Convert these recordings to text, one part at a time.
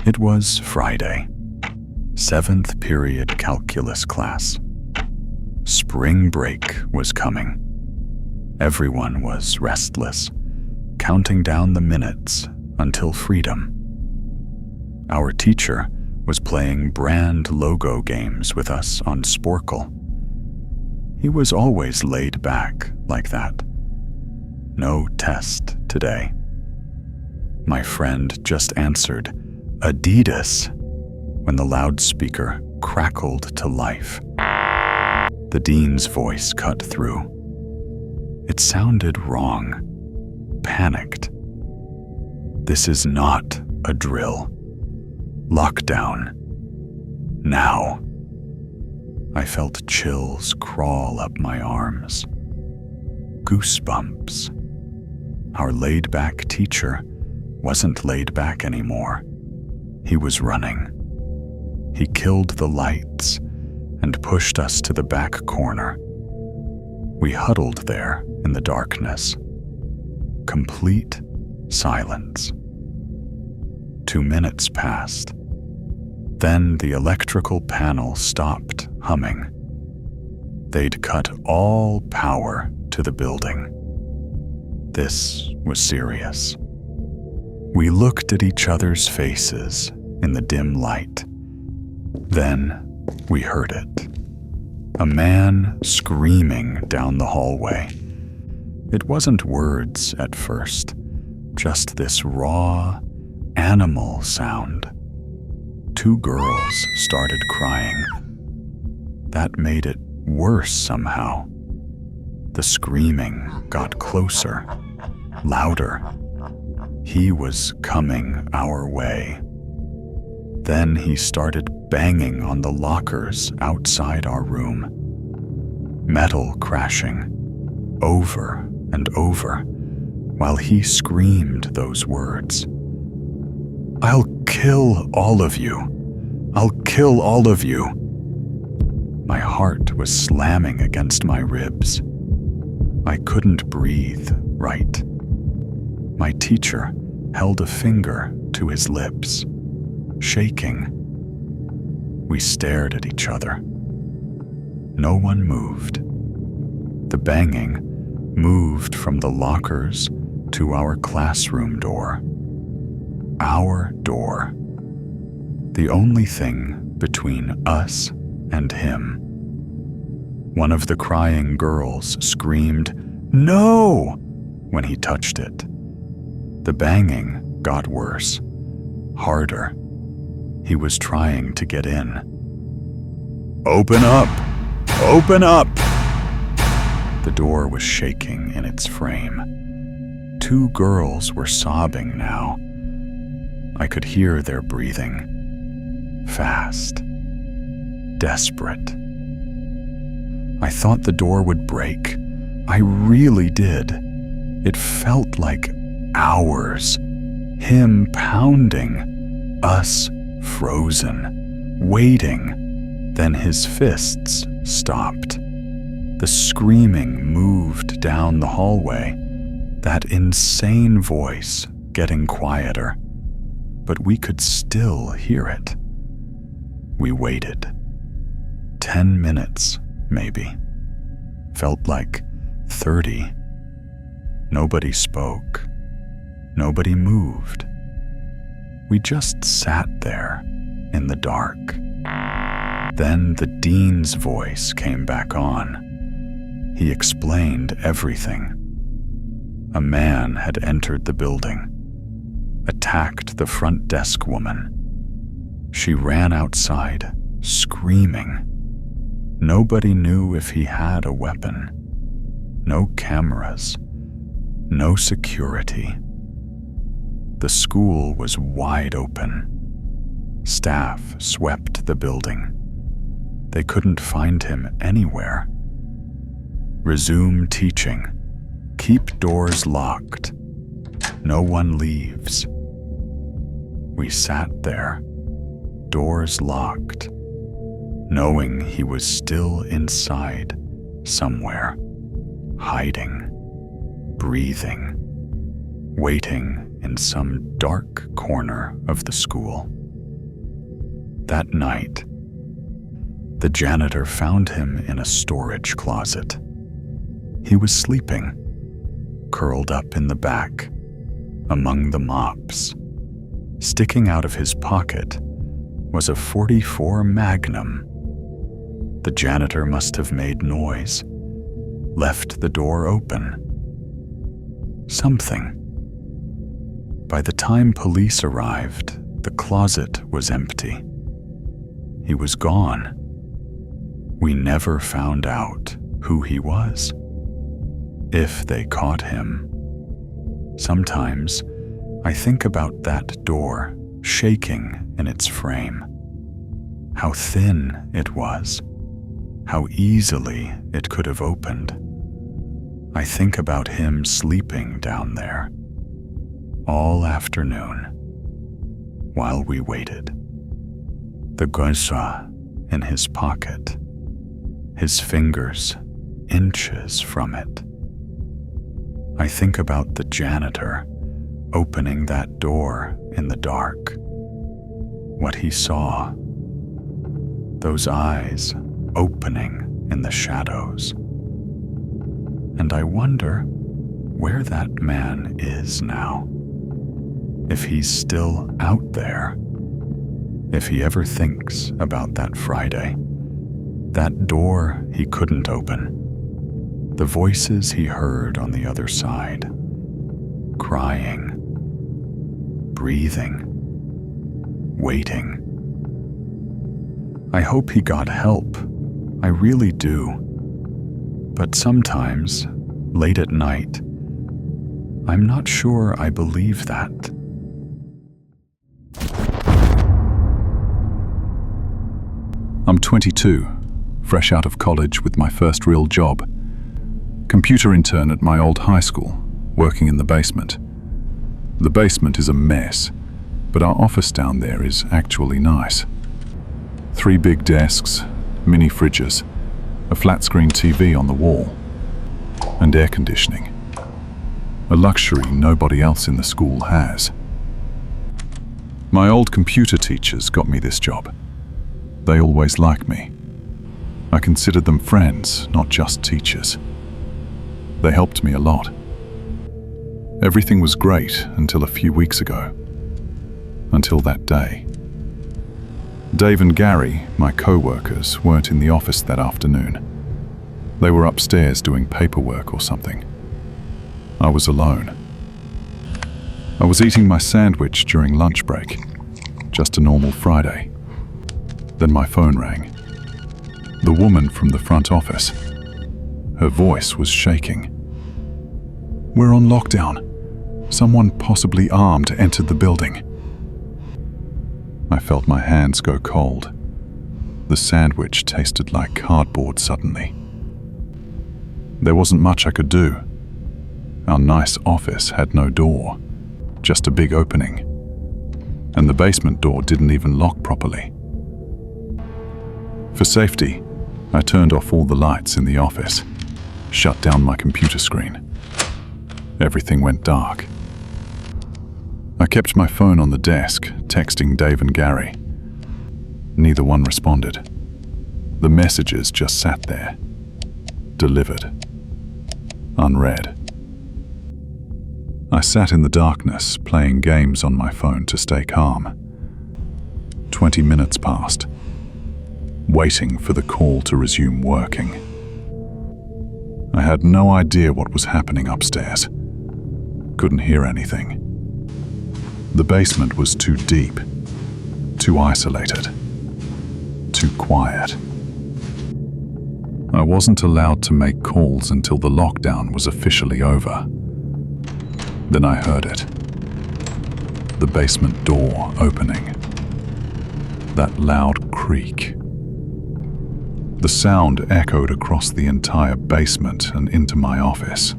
It was Friday, 7th period calculus class. Spring break was coming. Everyone was restless, counting down the minutes until freedom. Our teacher was playing brand logo games with us on Sporkle. He was always laid back like that. No test today. My friend just answered Adidas when the loudspeaker crackled to life. The dean's voice cut through. It sounded wrong, panicked. This is not a drill. Lockdown. Now. I felt chills crawl up my arms. Goosebumps. Our laid-back teacher wasn't laid back anymore. He was running. He killed the lights and pushed us to the back corner. We huddled there in the darkness. Complete silence. 2 minutes passed. Then the electrical panel stopped humming. They'd cut all power to the building. This was serious. We looked at each other's faces in the dim light. Then we heard it. A man screaming down the hallway. It wasn't words at first, just this raw, animal sound. 2 girls started crying. That made it worse somehow. The screaming got closer, louder. He was coming our way. Then he started banging on the lockers outside our room. Metal crashing, over and over, while he screamed those words. "I'll kill all of you. I'll kill all of you." My heart was slamming against my ribs. I couldn't breathe right. My teacher held a finger to his lips, shaking. We stared at each other. No one moved. The banging moved from the lockers to our classroom door. Our door. The only thing between us and him. One of the crying girls screamed, "No!" when he touched it. The banging got worse, harder. He was trying to get in. "Open up! Open up!" The door was shaking in its frame. 2 girls were sobbing now. I could hear their breathing. Fast. Desperate. I thought the door would break. I really did. It felt like hours. Him pounding. Us frozen. Waiting. Then his fists stopped. The screaming moved down the hallway. That insane voice getting quieter. But we could still hear it. We waited. 10 minutes, maybe. Felt like 30. Nobody spoke. Nobody moved. We just sat there in the dark. Then the dean's voice came back on. He explained everything. A man had entered the building, attacked the front desk woman. She ran outside, screaming. Nobody knew if he had a weapon. No cameras. No security. The school was wide open. Staff swept the building. They couldn't find him anywhere. Resume teaching. Keep doors locked. No one leaves. We sat there, doors locked, knowing he was still inside somewhere, hiding, breathing, waiting in some dark corner of the school. That night, the janitor found him in a storage closet. He was sleeping, curled up in the back, among the mops. Sticking out of his pocket was a .44 Magnum. The janitor must have made noise, left the door open. Something. By the time police arrived, the closet was empty. He was gone. We never found out who he was, if they caught him. Sometimes I think about that door shaking in its frame, how thin it was, how easily it could have opened. I think about him sleeping down there all afternoon while we waited. The gosa in his pocket, his fingers inches from it. I think about the janitor opening that door in the dark, what he saw, those eyes opening in the shadows. And I wonder where that man is now. If he's still out there, if he ever thinks about that Friday, that door he couldn't open, the voices he heard on the other side, crying, breathing, waiting. I hope he got help. I really do. But sometimes, late at night, I'm not sure I believe that. I'm 22, fresh out of college with my first real job. Computer intern at my old high school, working in the basement. The basement is a mess, but our office down there is actually nice. 3 big desks, mini fridges, a flat-screen TV on the wall, and air conditioning. A luxury nobody else in the school has. My old computer teachers got me this job. They always liked me. I considered them friends, not just teachers. They helped me a lot. Everything was great until a few weeks ago. Until that day. Dave and Gary, my co-workers, weren't in the office that afternoon. They were upstairs doing paperwork or something. I was alone. I was eating my sandwich during lunch break. Just a normal Friday. Then my phone rang. The woman from the front office. Her voice was shaking. "We're on lockdown. Someone possibly armed entered the building." I felt my hands go cold. The sandwich tasted like cardboard suddenly. There wasn't much I could do. Our nice office had no door, just a big opening. And the basement door didn't even lock properly. For safety, I turned off all the lights in the office, shut down my computer screen. Everything went dark. I kept my phone on the desk, texting Dave and Gary. Neither one responded. The messages just sat there, delivered, unread. I sat in the darkness, playing games on my phone to stay calm. 20 minutes passed, waiting for the call to resume working. I had no idea what was happening upstairs. Couldn't hear anything. The basement was too deep, too isolated, too quiet. I wasn't allowed to make calls until the lockdown was officially over. Then I heard it. The basement door opening. That loud creak. The sound echoed across the entire basement and into my office.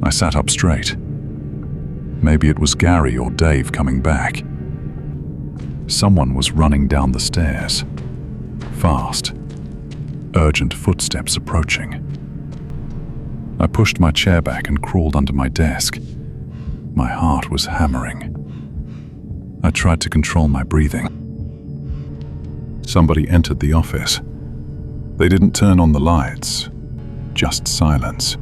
I sat up straight. Maybe it was Gary or Dave coming back. Someone was running down the stairs. Fast. Urgent footsteps approaching. I pushed my chair back and crawled under my desk. My heart was hammering. I tried to control my breathing. Somebody entered the office. They didn't turn on the lights, just silence,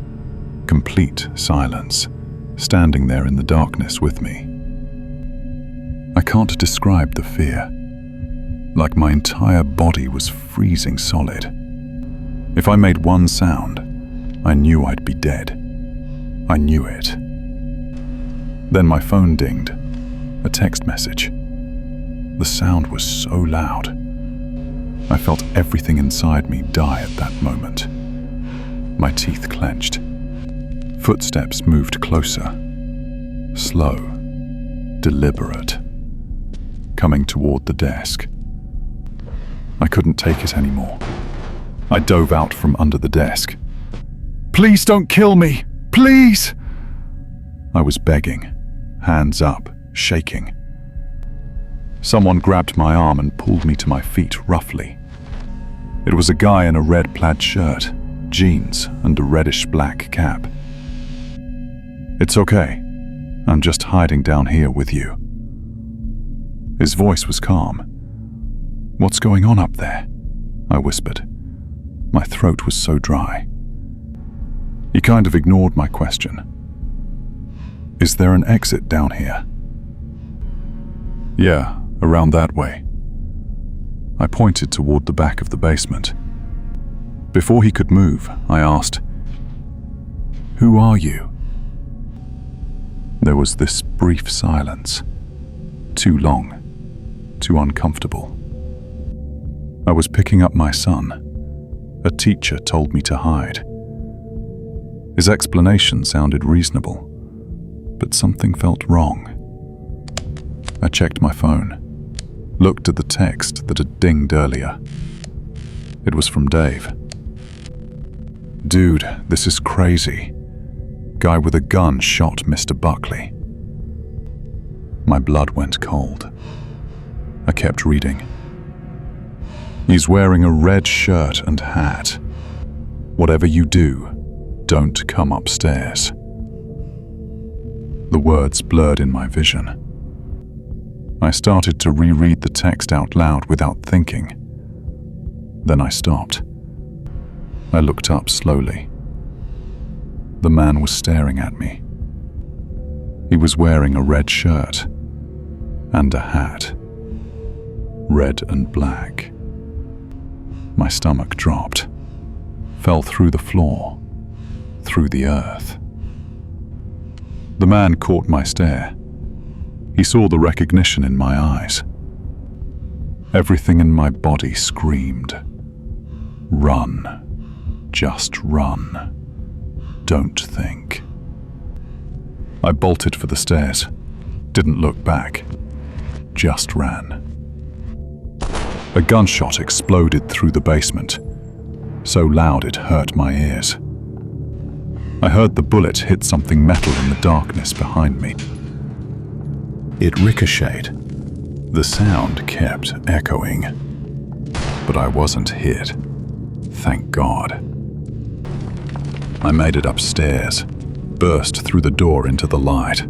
complete silence, standing there in the darkness with me. I can't describe the fear, like my entire body was freezing solid. If I made one sound, I knew I'd be dead. I knew it. Then my phone dinged, a text message. The sound was so loud. I felt everything inside me die at that moment. My teeth clenched. Footsteps moved closer, slow, deliberate, coming toward the desk. I couldn't take it anymore. I dove out from under the desk. "Please don't kill me! Please!" I was begging, hands up, shaking. Someone grabbed my arm and pulled me to my feet roughly. It was a guy in a red plaid shirt, jeans, and a reddish-black cap. "It's okay. I'm just hiding down here with you." His voice was calm. "What's going on up there?" I whispered. My throat was so dry. He kind of ignored my question. "Is there an exit down here?" "Yeah, around that way." I pointed toward the back of the basement. Before he could move, I asked, "Who are you?" There was this brief silence. Too long, too uncomfortable. I was picking up my son. A teacher told me to hide. His explanation sounded reasonable, but something felt wrong. I checked my phone, looked at the text that had dinged earlier. It was from Dave. "Dude, this is crazy. Guy with a gun shot Mr. Buckley." My blood went cold. I kept reading. "He's wearing a red shirt and hat. Whatever you do, don't come upstairs." The words blurred in my vision. I started to reread the text out loud without thinking. Then I stopped. I looked up slowly. The man was staring at me. He was wearing a red shirt and a hat. Red and black. My stomach dropped, fell through the floor, through the earth. The man caught my stare. He saw the recognition in my eyes. Everything in my body screamed, "Run. Just run. Don't think." I bolted for the stairs, didn't look back, just ran. A gunshot exploded through the basement, so loud it hurt my ears. I heard the bullet hit something metal in the darkness behind me. It ricocheted. The sound kept echoing. But I wasn't hit. Thank God. I made it upstairs, burst through the door into the light.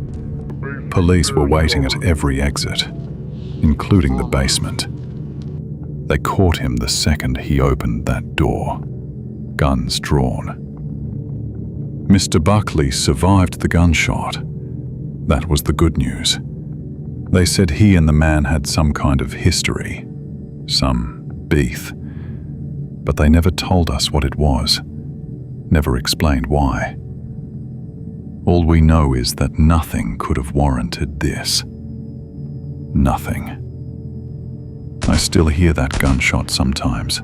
Police were waiting at every exit, including the basement. They caught him the second he opened that door, guns drawn. Mr. Buckley survived the gunshot. That was the good news. They said he and the man had some kind of history, some beef, but they never told us what it was, never explained why. All we know is that nothing could have warranted this. Nothing. I still hear that gunshot sometimes,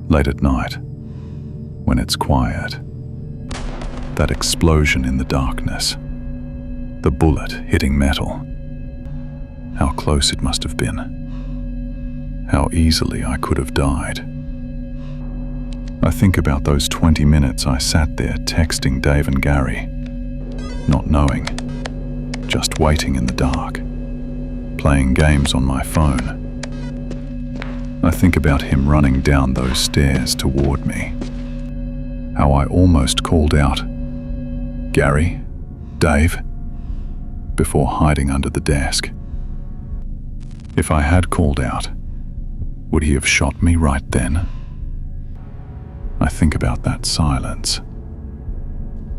late at night, when it's quiet. That explosion in the darkness, the bullet hitting metal. How close it must have been. How easily I could have died. I think about those 20 minutes I sat there texting Dave and Gary, not knowing, just waiting in the dark, playing games on my phone. I think about him running down those stairs toward me. How I almost called out, "Gary? Dave?" before hiding under the desk. If I had called out, Would he have shot me right then? I think about that silence.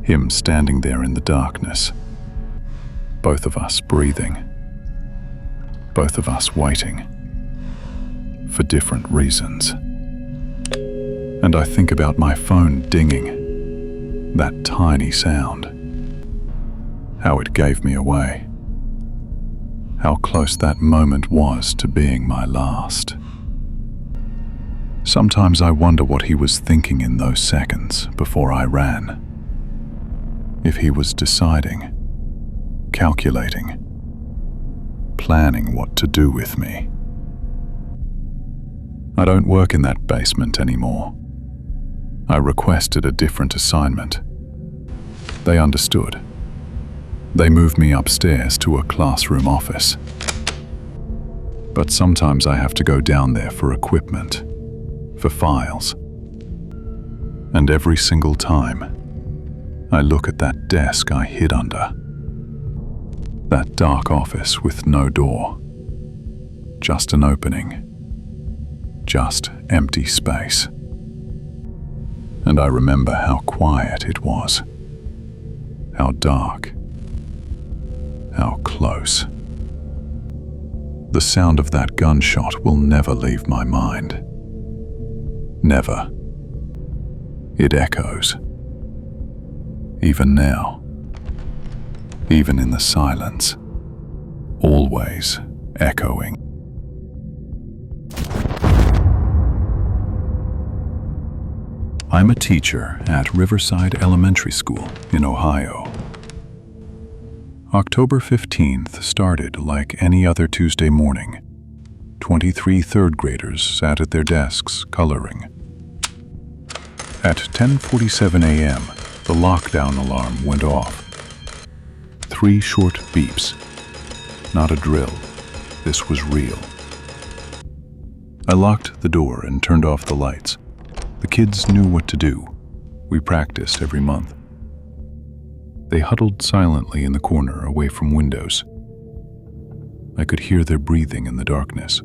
Him standing there in the darkness. Both of us breathing. Both of us waiting. For different reasons. And I think about my phone dinging. That tiny sound. How it gave me away. How close that moment was to being my last. Sometimes I wonder what he was thinking in those seconds before I ran. If he was deciding, calculating, planning what to do with me. I don't work in that basement anymore. I requested a different assignment. They understood. They moved me upstairs to a classroom office. But sometimes I have to go down there for equipment, for files. And every single time, I look at that desk I hid under. That dark office with no door. Just an opening. Just empty space. And I remember how quiet it was. How dark. How close. The sound of that gunshot will never leave my mind. Never. It echoes. Even now. Even in the silence. Always echoing. I'm a teacher at Riverside Elementary School in Ohio. October 15th started like any other Tuesday morning. 23 third graders sat at their desks coloring. At 10:47 a.m., the lockdown alarm went off. 3 short beeps. Not a drill. This was real. I locked the door and turned off the lights. The kids knew what to do. We practiced every month. They huddled silently in the corner away from windows. I could hear their breathing in the darkness.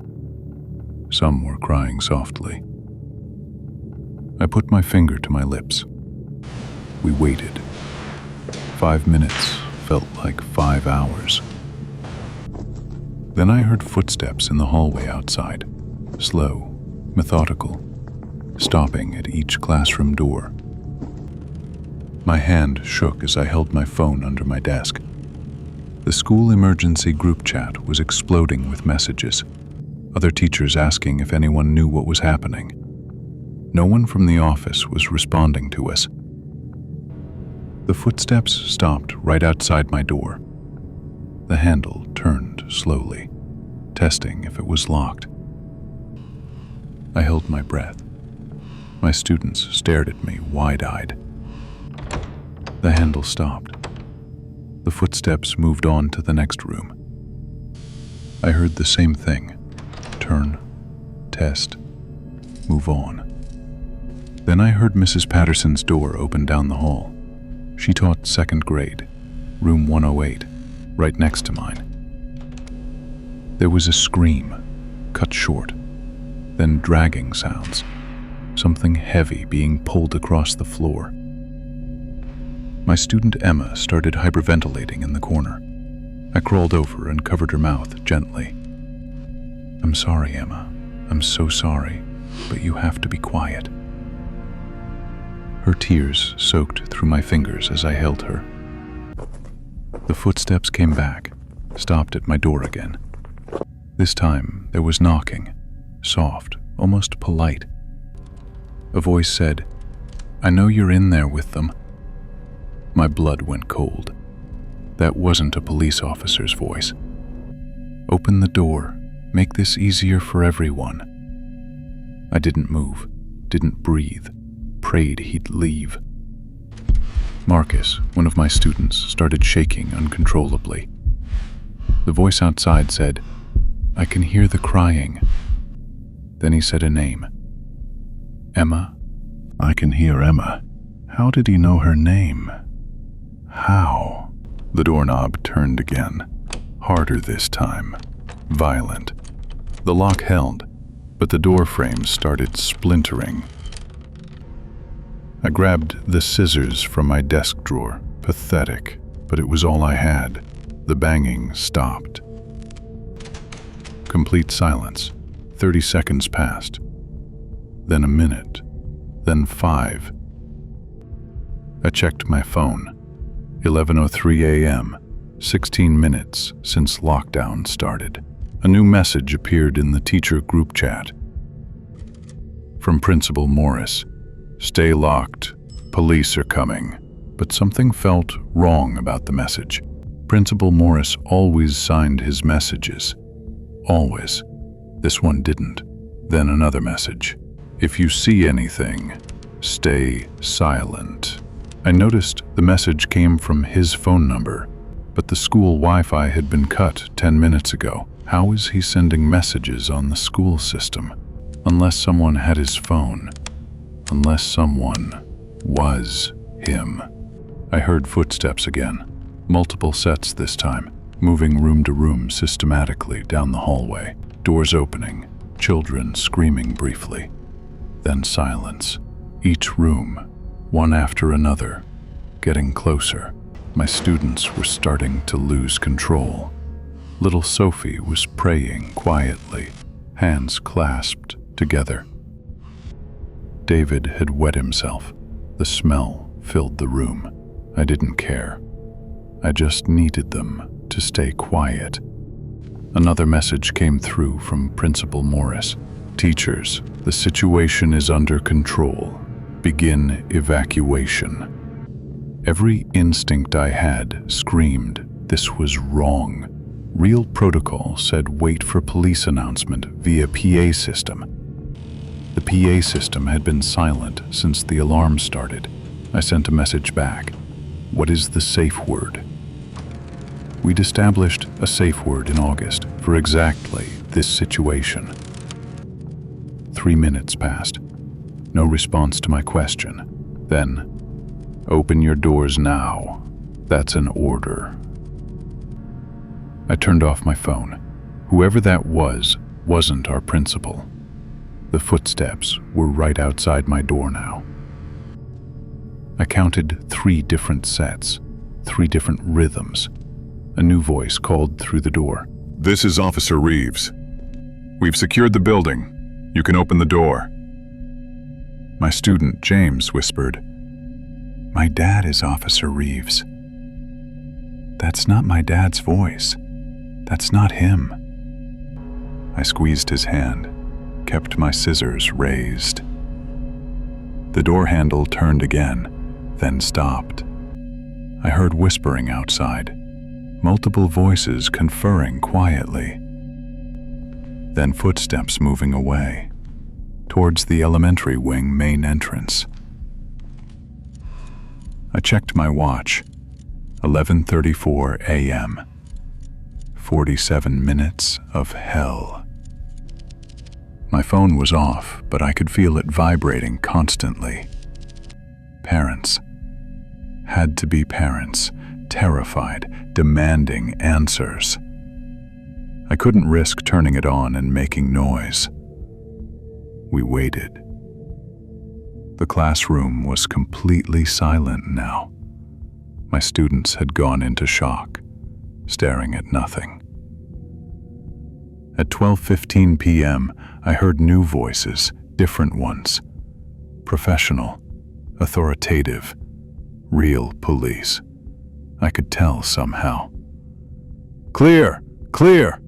Some were crying softly. I put my finger to my lips. We waited. 5 minutes felt like 5 hours. Then I heard footsteps in the hallway outside, slow, methodical, stopping at each classroom door. My hand shook as I held my phone under my desk. The school emergency group chat was exploding with messages. Other teachers asking if anyone knew what was happening. No one from the office was responding to us. The footsteps stopped right outside my door. The handle turned slowly, testing if it was locked. I held my breath. My students stared at me wide-eyed. The handle stopped. The footsteps moved on to the next room. I heard the same thing. Turn, test, move on. Then I heard Mrs. Patterson's door open down the hall. She taught 2nd grade, room 108, right next to mine. There was a scream, cut short, then dragging sounds, something heavy being pulled across the floor. My student Emma started hyperventilating in the corner. I crawled over and covered her mouth gently. "I'm sorry, Emma. I'm so sorry, but you have to be quiet." Her tears soaked through my fingers as I held her. The footsteps came back, stopped at my door again. This time there was knocking, soft, almost polite. A voice said, "I know you're in there with them." My blood went cold. That wasn't a police officer's voice. "Open the door. Make this easier for everyone." I didn't move, didn't breathe, prayed he'd leave. Marcus, one of my students, started shaking uncontrollably. The voice outside said, "I can hear the crying." Then he said a name. "Emma?" I can hear Emma. How did he know her name? How? The doorknob turned again, harder this time, violent. The lock held, but the door frame started splintering. I grabbed the scissors from my desk drawer. Pathetic, but it was all I had. The banging stopped. Complete silence. 30 seconds passed. Then a minute. Then 5. I checked my phone. 11:03 a.m. 16 minutes since lockdown started. A new message appeared in the teacher group chat. From Principal Morris. Stay locked. Police are coming. But something felt wrong about the message. Principal Morris always signed his messages. Always. This one didn't. Then another message. If you see anything, stay silent. I noticed the message came from his phone number, but the school Wi-Fi had been cut 10 minutes ago. How is he sending messages on the school system? Unless someone had his phone. Unless someone was him. I heard footsteps again. Multiple sets this time, moving room to room systematically down the hallway. Doors opening, children screaming briefly. Then silence. Each room, one after another, getting closer. My students were starting to lose control. Little Sophie was praying quietly, hands clasped together. David had wet himself. The smell filled the room. I didn't care. I just needed them to stay quiet. Another message came through from Principal Morris. Teachers, the situation is under control. Begin evacuation. Every instinct I had screamed this was wrong. Real protocol said wait for police announcement via PA system. The PA system had been silent since the alarm started. I sent a message back. What is the safe word? We'd established a safe word in August for exactly this situation. 3 minutes passed. No response to my question. Then, open your doors now. That's an order. I turned off my phone. Whoever that was wasn't our principal. The footsteps were right outside my door now. I counted 3 different sets, 3 different rhythms. A new voice called through the door. This is Officer Reeves. We've secured the building. You can open the door. My student, James, whispered, "My dad is Officer Reeves." "That's not my dad's voice. That's not him." I squeezed his hand, kept my scissors raised. The door handle turned again, then stopped. I heard whispering outside, multiple voices conferring quietly. Then footsteps moving away, towards the elementary wing main entrance. I checked my watch. 11:34 a.m. 47 minutes of hell. My phone was off, but I could feel it vibrating constantly. Parents. Had to be parents, terrified, demanding answers. I couldn't risk turning it on and making noise. We waited. The classroom was completely silent now. My students had gone into shock, staring at nothing. At 12:15 p.m., I heard new voices, different ones. Professional, authoritative, real police. I could tell somehow. "Clear! Clear!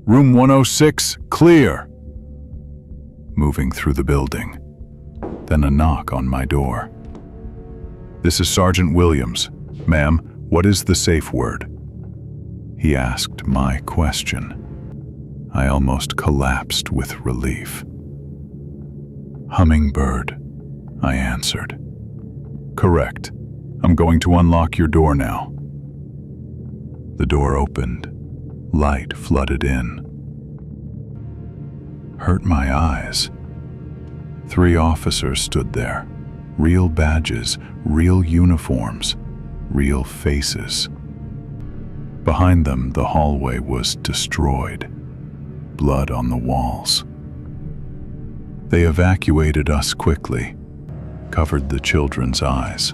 Room 106, clear!" Moving through the building. Then a knock on my door. "This is Sergeant Williams. Ma'am, what is the safe word?" He asked my question. I almost collapsed with relief. "HummingBird," I answered. "Correct. I'm going to unlock your door now." The door opened. Light flooded in. Hurt my eyes. 3 officers stood there. Real badges, real uniforms, real faces. Behind them, the hallway was destroyed. Blood on the walls. They evacuated us quickly, covered the children's eyes.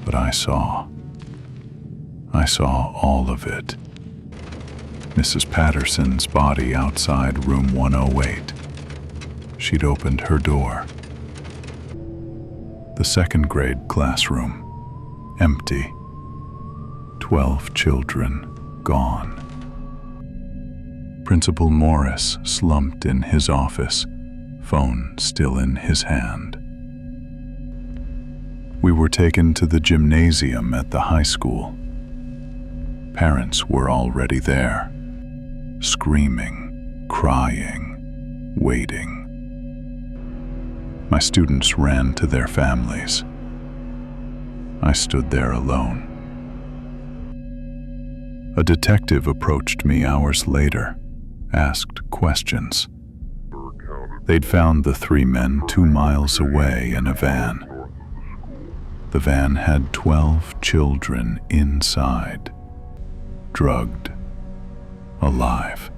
But I saw all of it. Mrs. Patterson's body outside room 108. She'd opened her door. The second grade classroom, empty. 12 children gone. Principal Morris slumped in his office, phone still in his hand. We were taken to the gymnasium at the high school. Parents were already there, screaming, crying, waiting. My students ran to their families. I stood there alone. A detective approached me hours later, asked questions. They'd found the 3 men 2 miles away in a van. The van had 12 children inside, drugged, alive.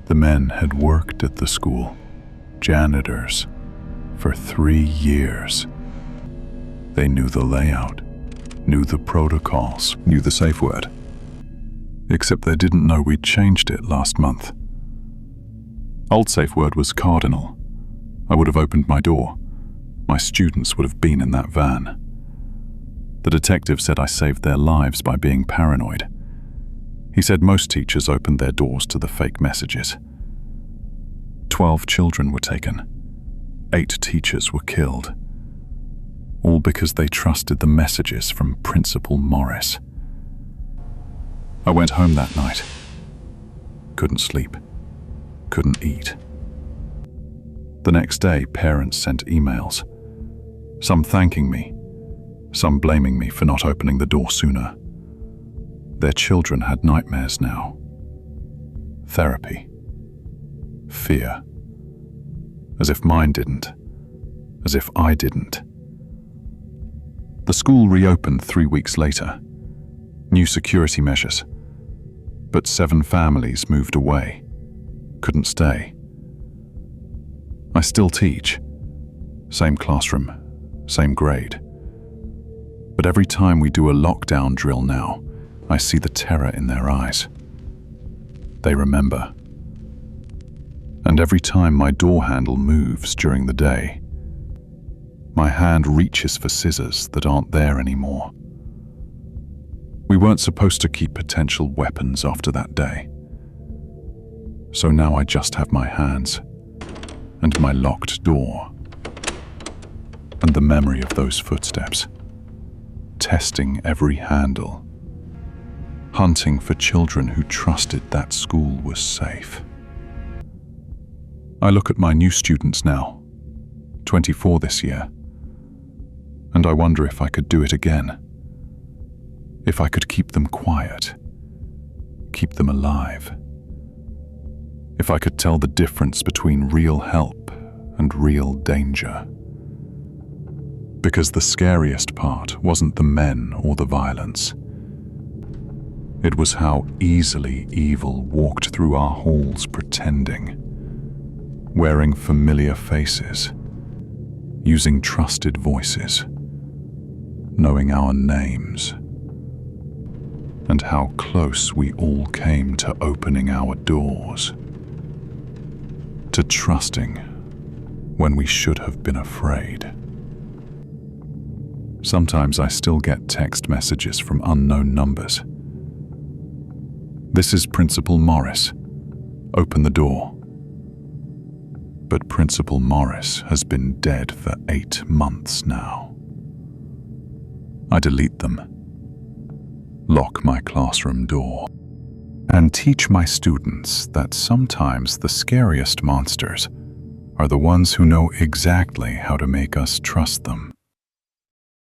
The men had worked at the school, janitors, for 3 years. They knew the layout, knew the protocols, knew the safe word. Except they didn't know we'd changed it last month. Old safe word was cardinal. I would have opened my door. My students would have been in that van. The detective said I saved their lives by being paranoid. He said most teachers opened their doors to the fake messages. 12 children were taken. 8 teachers were killed. All because they trusted the messages from Principal Morris. I went home that night. Couldn't sleep. Couldn't eat. The next day, parents sent emails. Some thanking me, some blaming me for not opening the door sooner. Their children had nightmares now. Therapy. Fear. As if mine didn't. As if I didn't. The school reopened 3 weeks later. New security measures. But 7 families moved away. Couldn't stay. I still teach. Same classroom, same grade. But every time we do a lockdown drill now, I see the terror in their eyes. They remember. And every time my door handle moves during the day, my hand reaches for scissors that aren't there anymore. We weren't supposed to keep potential weapons after that day. So now I just have my hands and my locked door and the memory of those footsteps, testing every handle, hunting for children who trusted that school was safe. I look at my new students now, 24 this year, and I wonder if I could do it again. If I could keep them quiet, keep them alive. If I could tell the difference between real help and real danger. Because the scariest part wasn't the men or the violence. It was how easily evil walked through our halls pretending, wearing familiar faces, using trusted voices, knowing our names, and how close we all came to opening our doors, to trusting when we should have been afraid. Sometimes I still get text messages from unknown numbers. This is Principal Morris. Open the door. But Principal Morris has been dead for 8 months now. I delete them, lock my classroom door, and teach my students that sometimes the scariest monsters are the ones who know exactly how to make us trust them.